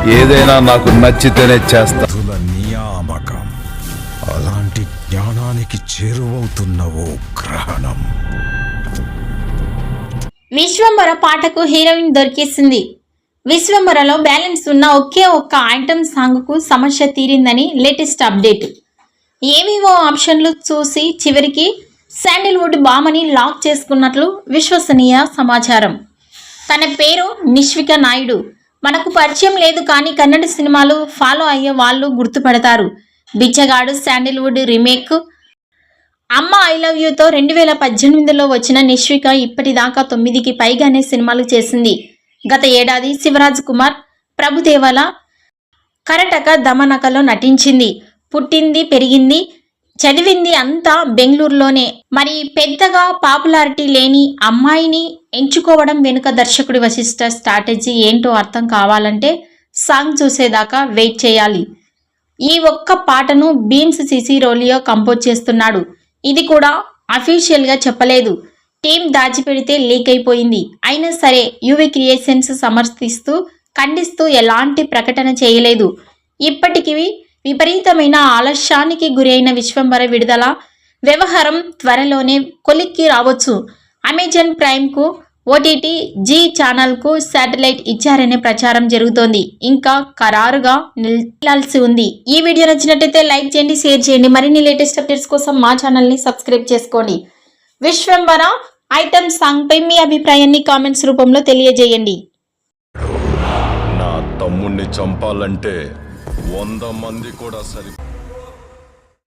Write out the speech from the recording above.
ఏదైనా నాకు నచ్చితేనే చేస్తా. నియామకం అలాంటి జ్ఞానానికి చేరువవుతున్న ఓ గ్రహణం. విశ్వంబర పాటకు హీరోయిన్ దొరికేసింది. విశ్వంబరలో బ్యాలెన్స్ ఉన్న ఒకే ఒక్క ఐటమ్ సాంగ్కు సమస్య తీరిందని లేటెస్ట్ అప్డేట్. ఏవేవో ఆప్షన్లు చూసి చివరికి శాండిల్వుడ్ బామని లాక్ చేసుకున్నట్లు విశ్వసనీయ సమాచారం. తన పేరు నిష్విక నాయుడు. మనకు పరిచయం లేదు కానీ కన్నడ సినిమాలు ఫాలో అయ్యే వాళ్ళు గుర్తుపడతారు. బిచ్చగాడు శాండిల్వుడ్ రీమేక్ అమ్మ ఐ లవ్ యూతో 2018లో వచ్చిన నిష్విక ఇప్పటిదాకా 9కి పైగానే సినిమాలు చేసింది. గత ఏడాది శివరాజ్ కుమార్ ప్రభుదేవల కరటక దమనకలో నటించింది. పుట్టింది పెరిగింది చదివింది అంతా బెంగళూరులోనే. మరి పెద్దగా పాపులారిటీ లేని అమ్మాయిని ఎంచుకోవడం వెనుక దర్శకుడి వశిష్ఠ స్ట్రాటజీ ఏంటో అర్థం కావాలంటే సాంగ్ చూసేదాకా వెయిట్ చేయాలి. ఈ ఒక్క పాటను బీన్స్ సిసిరోలియో కంపోజ్ చేస్తున్నాడు. ఇది కూడా అఫీషియల్గా చెప్పలేదు. టీం దాచిపెడితే లీక్ అయిపోయింది. అయినా సరే యువి క్రియేషన్స్ సమర్థిస్తూ ఖండిస్తూ ఎలాంటి ప్రకటన చేయలేదు. ఇప్పటికీ విపరీతమైన ఆలస్యానికి గురైన విశ్వంబర విడుదల వ్యవహారం త్వరలోనే కొలిక్కి రావచ్చు. అమెజాన్ ప్రైమ్కు ఓటీటీ జీ ఛానల్కు శాటిలైట్ ఇచ్చారనే ప్రచారం జరుగుతోంది. ఇంకా ఖరారుగా నిలాల్సి ఉంది. ఈ వీడియో నచ్చినట్టయితే లైక్ చేయండి, షేర్ చేయండి. మరిన్ని లేటెస్ట్ అప్డేట్స్ కోసం మా ఛానల్ని సబ్స్క్రైబ్ చేసుకోండి. విశ్వంబర ఐటమ్ సాంగ్ పై మీ అభిప్రాయాన్ని కామెంట్స్ రూపంలో తెలియజేయండి. నా తమ్ముణ్ణి చంపాలంటే 100 మంది కూడా సరి.